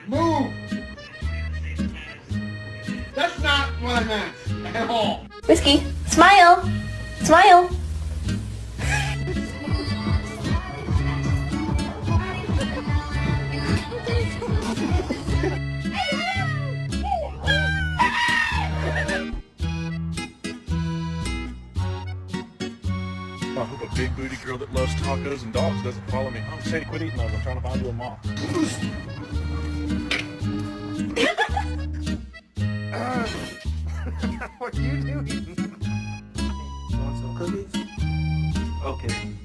Move! That's not what I meant at all. Whiskey, smile! Smile! I hope a big booty girl that loves tacos and dogs doesn't follow me home. Sadie, quit eating those. I'm trying to find you a mom. What are you doing? Want some cookies? Okay.